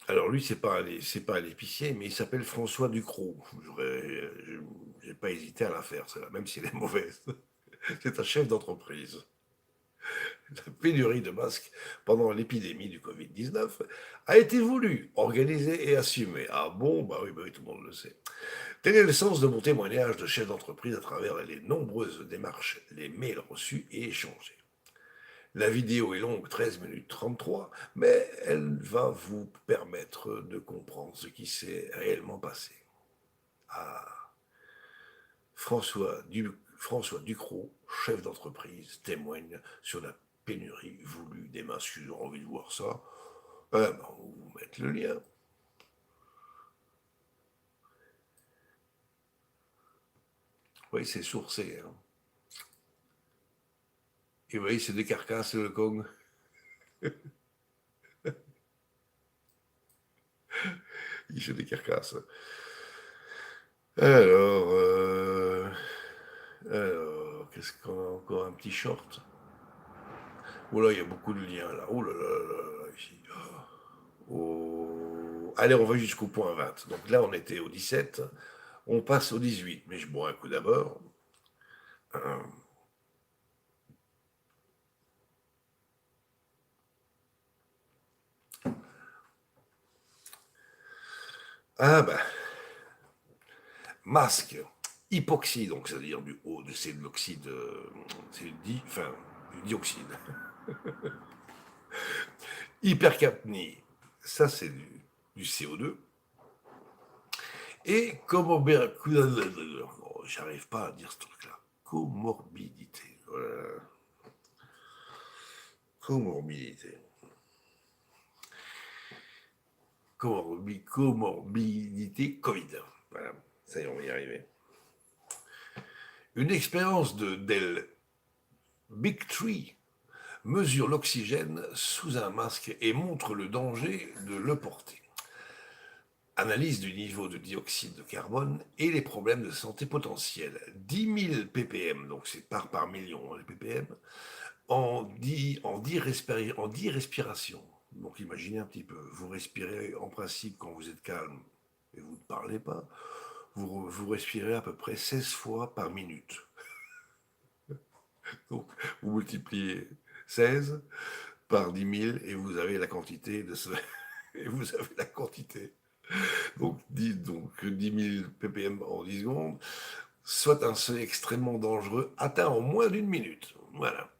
Alors lui, c'est pas un épicier, mais il s'appelle François Ducrot. J'ai pas hésité à la faire, celle-là, même si elle est mauvaise. C'est un chef d'entreprise. La pénurie de masques pendant l'épidémie du Covid-19 a été voulue, organisée et assumée. Ah bon, bah oui, tout le monde le sait. Tel est le sens de mon témoignage de chef d'entreprise à travers les nombreuses démarches, les mails reçus et échangés. La vidéo est longue, 13 minutes 33, mais elle va vous permettre de comprendre ce qui s'est réellement passé. Ah, François Ducrot, chef d'entreprise, témoigne sur la pénurie voulue des masques. Si vous avez envie de voir ça, on va vous mettre le lien. Oui, c'est sourcé. Hein. Et vous voyez, c'est des carcasses, le Kong. Il fait des carcasses. Alors, qu'est-ce qu'on a encore? Un petit short. Oh là, il y a beaucoup de liens là. Oh là là là là. Ici. Oh. Allez, on va jusqu'au point 20. Donc là, on était au 17. On passe au 18. Mais je bois un coup d'abord. Ah ben, masque, hypoxie, donc c'est-à-dire du haut, c'est de l'oxyde, c'est du dioxyde. Hypercapnie, ça c'est du CO2. Et j'arrive pas à dire ce truc-là. Comorbidité. Voilà. Comorbidité. Comorbidité Covid. Voilà, ça y est, on va y arriver. Une expérience de Del Big Tree mesure l'oxygène sous un masque et montre le danger de le porter. Analyse du niveau de dioxyde de carbone et les problèmes de santé potentiels. 10 000 ppm, donc c'est par million, les ppm, en 10 respirations. Donc imaginez un petit peu, vous respirez en principe quand vous êtes calme et vous ne parlez pas, vous respirez à peu près 16 fois par minute. Donc vous multipliez 16 par 10 000 et vous avez la quantité de ce... et vous avez la quantité. Donc 10 000 ppm en 10 secondes, soit un seuil extrêmement dangereux atteint en moins d'une minute. Voilà.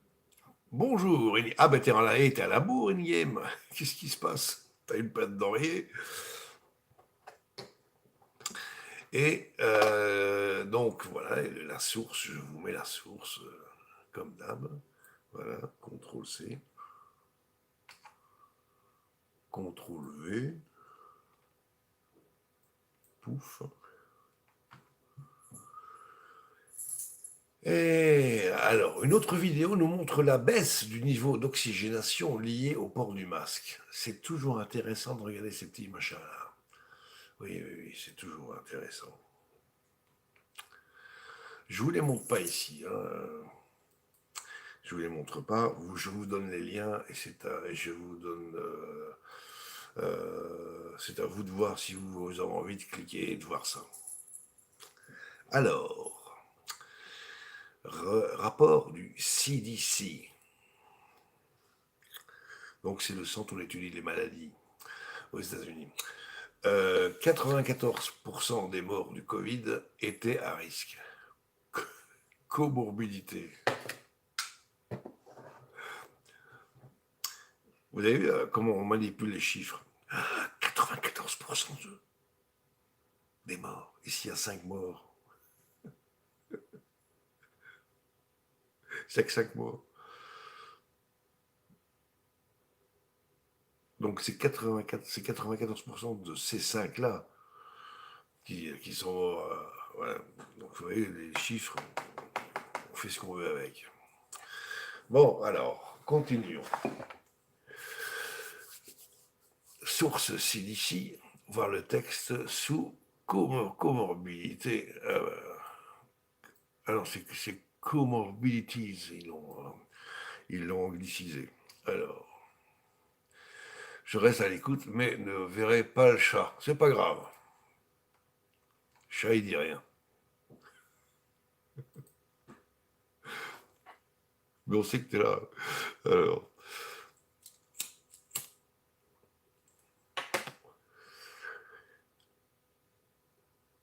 Bonjour. Ah ben t'es à la bourre, Ingame. Qu'est-ce qui se passe? T'as une patte d'oreiller. Et donc voilà, la source, je vous mets la source comme d'hab. Voilà, CTRL-C. CTRL-V. Pouf. Et alors, une autre vidéo nous montre la baisse du niveau d'oxygénation lié au port du masque. C'est toujours intéressant de regarder ces petits machins-là. Oui, oui, oui, c'est toujours intéressant. Je vous les montre pas ici. Hein. Je vous les montre pas. Je vous donne les liens et je vous donne. C'est à vous de voir si vous avez envie de cliquer et de voir ça. Alors, rapport du CDC. Donc c'est le centre où on étudie les maladies aux États-Unis. 94% des morts du Covid étaient à risque. Comorbidité. Vous avez vu comment on manipule les chiffres? 94% des morts. Ici, il y a 5 morts. Chaque 5 morts. Donc c'est 94% de ces 5-là qui sont morts. Voilà. Donc vous voyez, les chiffres, on fait ce qu'on veut avec. Bon, alors, continuons. Source CDC, voir le texte sous comorbidité. Alors, c'est comorbidities, ils l'ont anglicisé. Alors, je reste à l'écoute, mais ne verrai pas le chat. C'est pas grave. Le chat, il dit rien. Mais on sait que t'es là. Alors.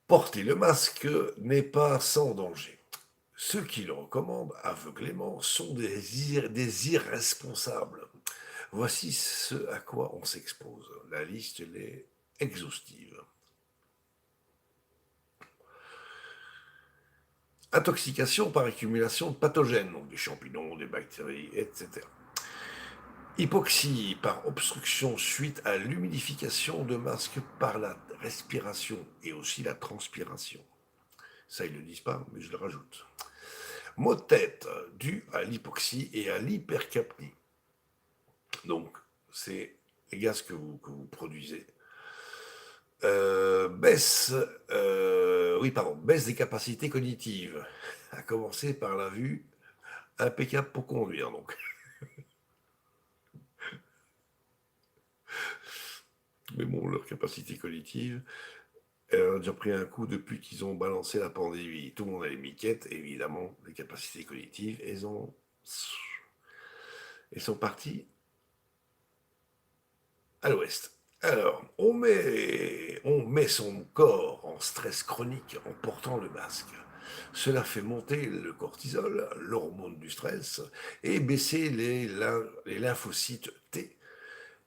Porter le masque n'est pas sans danger. Ceux qui le recommandent aveuglément sont des irresponsables. Voici ce à quoi on s'expose. La liste est exhaustive. Intoxication par accumulation de pathogènes, donc des champignons, des bactéries, etc. Hypoxie par obstruction suite à l'humidification de masques par la respiration et aussi la transpiration. Ça, ils ne le disent pas, mais je le rajoute. Maux de tête dû à l'hypoxie et à l'hypercapnie. Donc, c'est les gaz que vous produisez. Baisse des capacités cognitives, à commencer par la vue, impeccable pour conduire, donc. Mais bon, leur capacité cognitive, elle a déjà pris un coup depuis qu'ils ont balancé la pandémie. Tout le monde a les miquettes, évidemment, les capacités cognitives, elles sont parties à l'ouest. Alors, on met son corps en stress chronique en portant le masque. Cela fait monter le cortisol, l'hormone du stress, et baisser les lymphocytes T,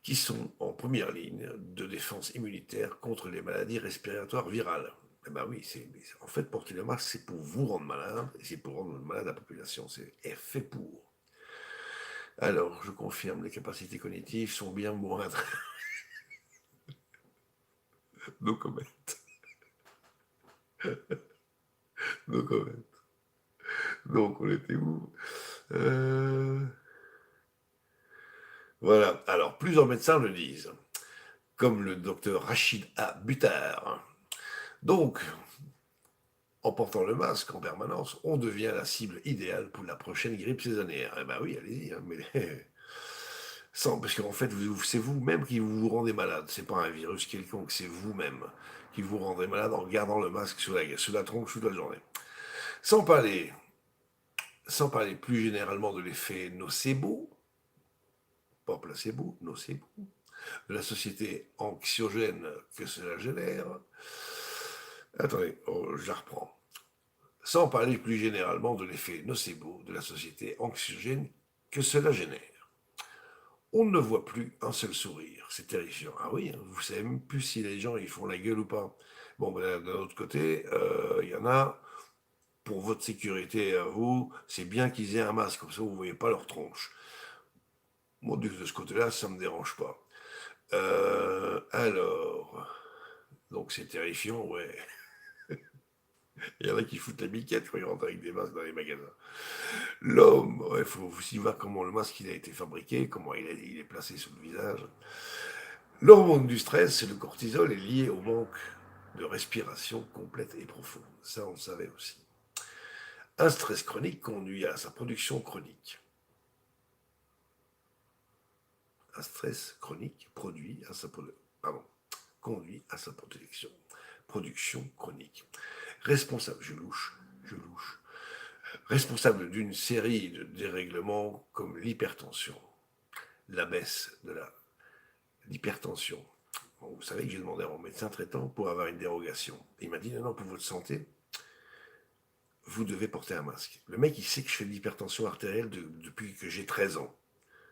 qui sont en première ligne de défense immunitaire contre les maladies respiratoires virales. Eh ben oui, en fait, porter le masque, c'est pour vous rendre malade, et c'est pour rendre malade la population. C'est fait pour. Alors, je confirme, les capacités cognitives sont bien moindres. No comment. No comment. Donc, on était où? Voilà. Alors, plusieurs médecins le disent, comme le docteur Rachid A. Buttar. Donc, en portant le masque en permanence, on devient la cible idéale pour la prochaine grippe saisonnière. Eh ben oui, allez-y, hein, mais parce qu'en fait, c'est vous-même qui vous rendez malade. C'est pas un virus quelconque, c'est vous-même qui vous rendez malade en gardant le masque sous la tronche toute la journée. Sans parler plus généralement de l'effet nocebo, pas placebo, nocebo, de la société anxiogène que cela génère. Attendez, je la reprends. Sans parler plus généralement de l'effet nocebo de la société anxiogène que cela génère. On ne voit plus un seul sourire, c'est terrifiant. Ah oui, vous ne savez même plus si les gens ils font la gueule ou pas. Bon, ben, d'un autre côté, il y en a, pour votre sécurité à vous, c'est bien qu'ils aient un masque, comme ça vous ne voyez pas leur tronche. Moi, de ce côté-là, ça ne me dérange pas. Alors, donc c'est terrifiant, ouais. Il y en a qui foutent la biquette quand ils rentrent avec des masques dans les magasins. L'homme, il faut aussi voir comment le masque il a été fabriqué, comment il est placé sur le visage. L'hormone du stress, le cortisol, est lié au manque de respiration complète et profonde. Ça, on le savait aussi. Un stress chronique conduit à sa production chronique. Un stress chronique conduit à sa production chronique. Responsable, je louche, responsable d'une série de dérèglements comme l'hypertension, la baisse de l'hypertension. Bon, vous savez que j'ai demandé à mon médecin traitant pour avoir une dérogation. Il m'a dit non, pour votre santé, vous devez porter un masque. Le mec, il sait que je fais de l'hypertension artérielle depuis que j'ai 13 ans.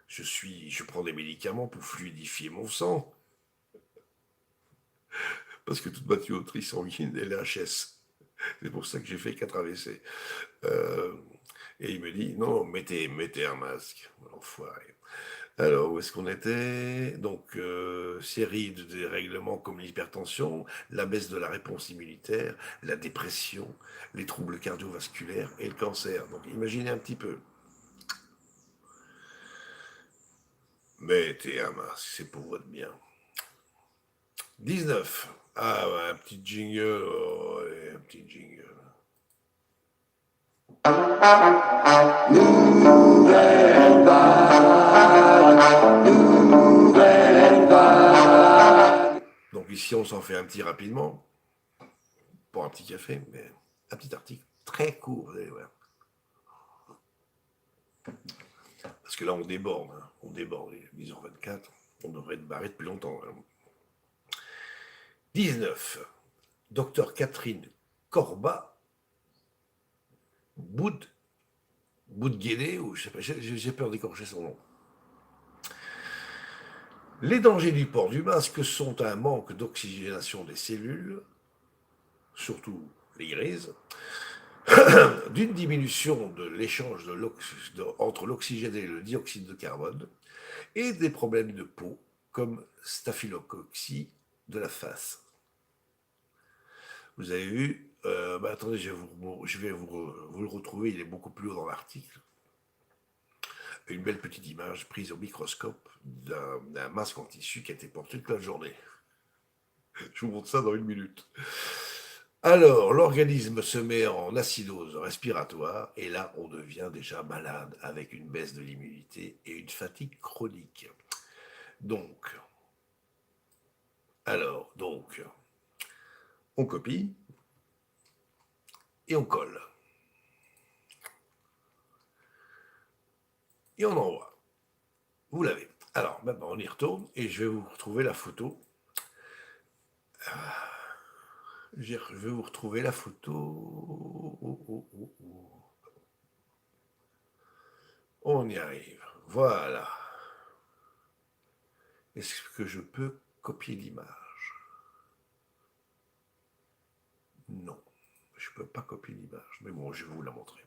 Je prends des médicaments pour fluidifier mon sang. Parce que toute ma tuyauterie sanguine est LHS. C'est pour ça que j'ai fait 4 AVC. Et il me dit, non, mettez un masque. L'enfoiré. Alors, où est-ce qu'on était? Donc, série de dérèglements comme l'hypertension, la baisse de la réponse immunitaire, la dépression, les troubles cardiovasculaires et le cancer. Donc, imaginez un petit peu. Mettez un masque, c'est pour votre bien. 19. Ah ouais, un petit jingle. Oh, allez, un petit jingle. Nouvelle vague, nouvelle vague. Donc ici, on s'en fait un petit rapidement, pour un petit café, mais un petit article très court, vous allez voir. Parce que là, on déborde, il est 10h24, on devrait être barré depuis longtemps. 19. Docteur Catherine Corbat, Boudguédé, ou je sais pas, j'ai peur d'écorcher son nom. Les dangers du port du masque sont un manque d'oxygénation des cellules, surtout les grises, d'une diminution de l'échange entre l'oxygène et le dioxyde de carbone, et des problèmes de peau, comme staphylococcie de la face. Vous avez vu, attendez, je vais vous le retrouver, il est beaucoup plus haut dans l'article. Une belle petite image prise au microscope d'un masque en tissu qui a été porté toute la journée. Je vous montre ça dans 1 minute. Alors, l'organisme se met en acidose respiratoire et là, on devient déjà malade avec une baisse de l'immunité et une fatigue chronique. Donc, on copie et on colle. Et on envoie. Vous l'avez. Alors, maintenant, on y retourne et je vais vous retrouver la photo. Je vais vous retrouver la photo. On y arrive. Voilà. Est-ce que je peux copier l'image? Non, je ne peux pas copier l'image. Mais bon, je vais vous la montrer.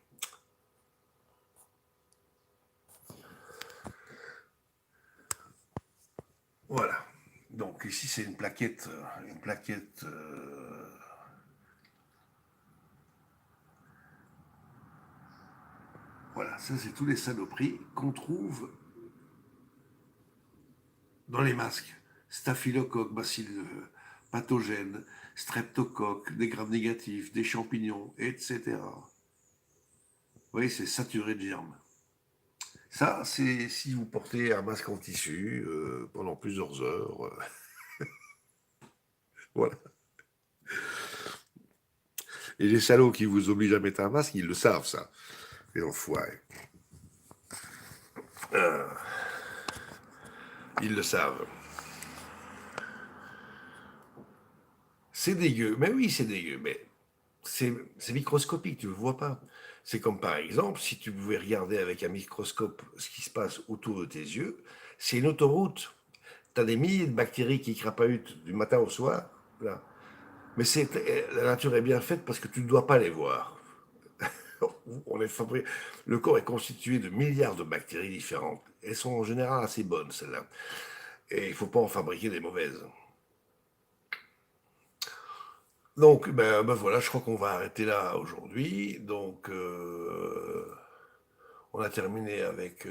Voilà. Donc ici, c'est une plaquette. Voilà, ça c'est tous les saloperies qu'on trouve dans les masques. Staphylocoque, bacilles pathogènes, streptocoque, des grammes négatifs, des champignons, etc. Vous voyez, c'est saturé de germes. Ça, c'est si vous portez un masque en tissu pendant plusieurs heures. Voilà. Et les salauds qui vous obligent à mettre un masque, ils le savent, ça. Les enfoirés. Ils le savent. C'est dégueu. Mais oui, c'est dégueu. Mais c'est microscopique, tu ne le vois pas. C'est comme par exemple, si tu pouvais regarder avec un microscope ce qui se passe autour de tes yeux, c'est une autoroute. Tu as des milliers de bactéries qui crapahutent du matin au soir. Là. Mais la nature est bien faite parce que tu ne dois pas les voir. On est fabriqué. Le corps est constitué de milliards de bactéries différentes. Elles sont en général assez bonnes, celles-là. Et il ne faut pas en fabriquer des mauvaises. Donc, ben voilà, je crois qu'on va arrêter là aujourd'hui. Donc, on a terminé avec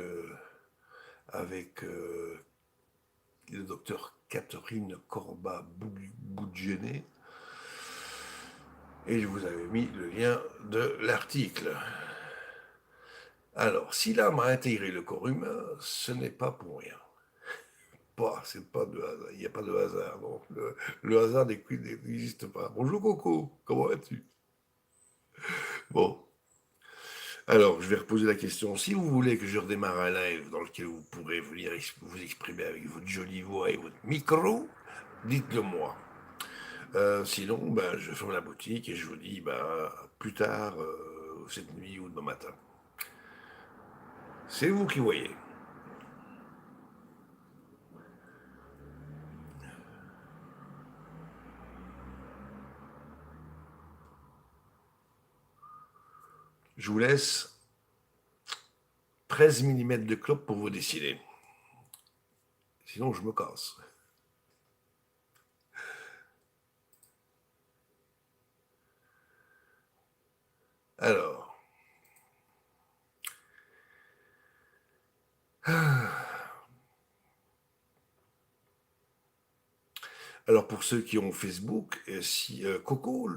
le docteur Catherine Corba-Boudgenet. Et je vous avais mis le lien de l'article. Alors, si l'âme a intégré le corps humain, ce n'est pas pour rien. C'est pas de hasard. Il n'y a pas de hasard. Donc, le hasard n'existe pas. Bonjour Coco, comment vas-tu? Bon, alors je vais reposer la question. Si vous voulez que je redémarre un live dans lequel vous pourrez venir vous exprimer avec votre jolie voix et votre micro, dites-le moi. Sinon, ben, je ferme la boutique et je vous dis ben, plus tard, cette nuit ou demain matin. C'est vous qui voyez. Je vous laisse 13 mm de clope pour vous décider. Sinon, je me casse. Alors. Alors pour ceux qui ont Facebook, si Coco,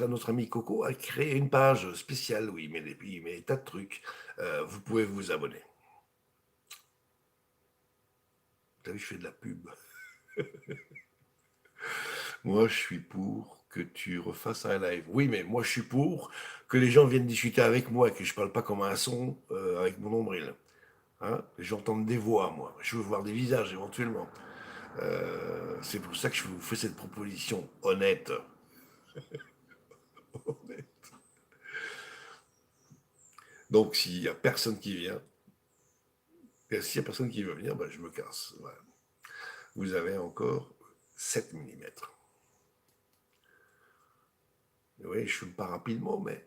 notre ami Coco a créé une page spéciale où il met des tas de trucs. Vous pouvez vous abonner. Vous savez, je fais de la pub. Moi, je suis pour que tu refasses un live. Oui, mais moi, je suis pour que les gens viennent discuter avec moi, que je parle pas comme un son avec mon nombril. Hein, j'entends des voix, moi. Je veux voir des visages éventuellement. C'est pour ça que je vous fais cette proposition honnête. Donc, s'il y a personne qui vient, s'il y a personne qui veut venir, ben, je me casse. Voilà. Vous avez encore 7 mm. Oui, je ne fume pas rapidement, mais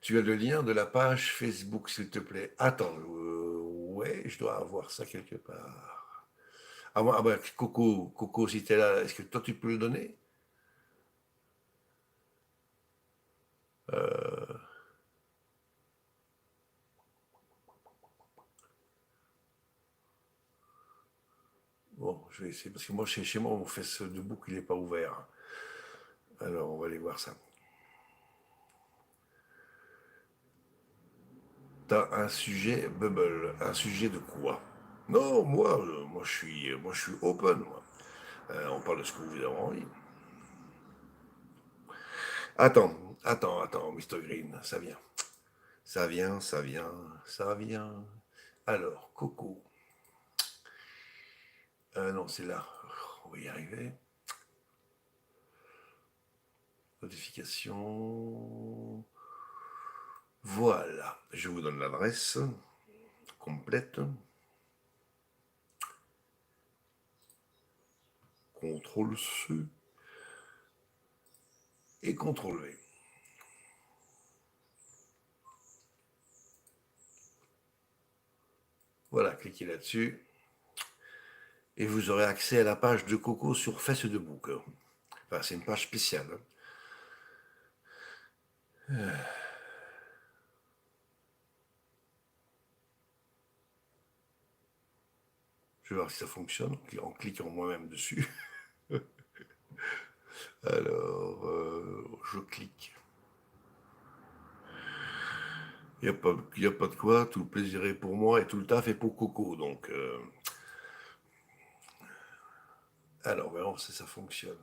tu as le lien de la page Facebook, s'il te plaît. Attends, ouais, je dois avoir ça quelque part. Ah ben, Coco, si t'es là, est-ce que toi tu peux le donner? euh, Bon, je vais essayer, parce que moi, chez moi, mon fesse de bouc, il n'est pas ouvert. Alors, on va aller voir ça. T'as un sujet bubble. Un sujet de quoi? Non, moi, je suis open, moi. On parle de ce que vous avez envie. Attends, Mr. Green, ça vient. Ça vient. Alors, Coco. Non, c'est là. On va y arriver. Notification. Voilà. Je vous donne l'adresse complète. CTRL-C et CTRL-V. Voilà, cliquez là-dessus et vous aurez accès à la page de Coco sur Fesse de Bouc. Enfin, c'est une page spéciale. Je vais voir si ça fonctionne en cliquant moi-même dessus. Alors, je clique. Il n'y a pas de quoi, tout le plaisir est pour moi et tout le taf est pour Coco. Donc, alors, voyons si ça fonctionne.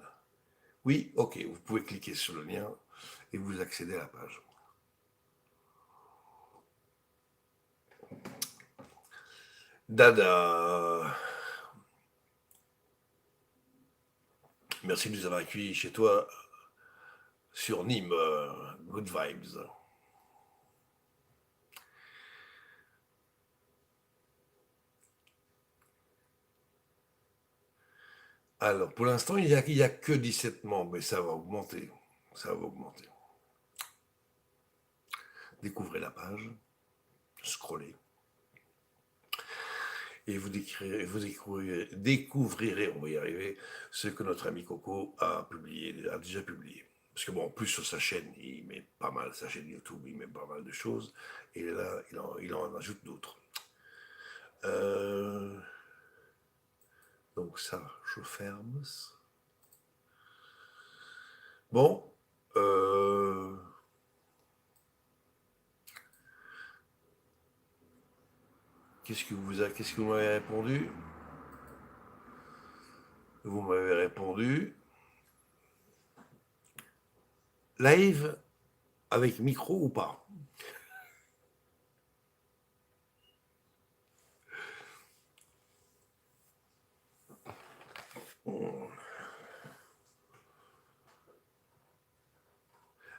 Oui, ok, vous pouvez cliquer sur le lien et vous accédez à la page. Dada, merci de nous avoir accueillis chez toi sur Nîmes. Good vibes. Alors, pour l'instant, il y a que 17 membres, mais ça va augmenter. Ça va augmenter. Découvrez la page, scrollez, et découvrirez, on va y arriver, ce que notre ami Coco a déjà publié. Parce que bon, en plus sur sa chaîne, il met pas mal, sa chaîne YouTube, il met pas mal de choses, et là, il en ajoute d'autres. Donc ça, je ferme. Bon, qu'est-ce que vous m'avez répondu? Vous m'avez répondu live avec micro ou pas?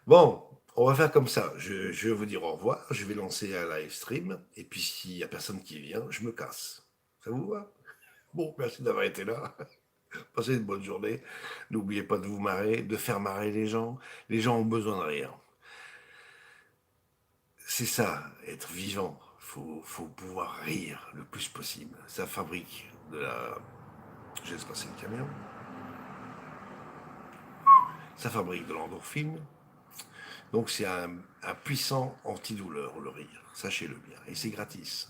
Bon, on va faire comme ça. Je vais vous dire au revoir. Je vais lancer un live stream. Et puis, s'il n'y a personne qui vient, je me casse. Ça vous va? Bon, merci d'avoir été là. Passez une bonne journée. N'oubliez pas de vous marrer, de faire marrer les gens. Les gens ont besoin de rire. C'est ça, être vivant. Faut pouvoir rire le plus possible. Ça fabrique de la... Je laisse passer le camion. Ça fabrique de l'endorphine. Donc c'est un puissant antidouleur, le rire. Sachez-le bien. Et c'est gratis.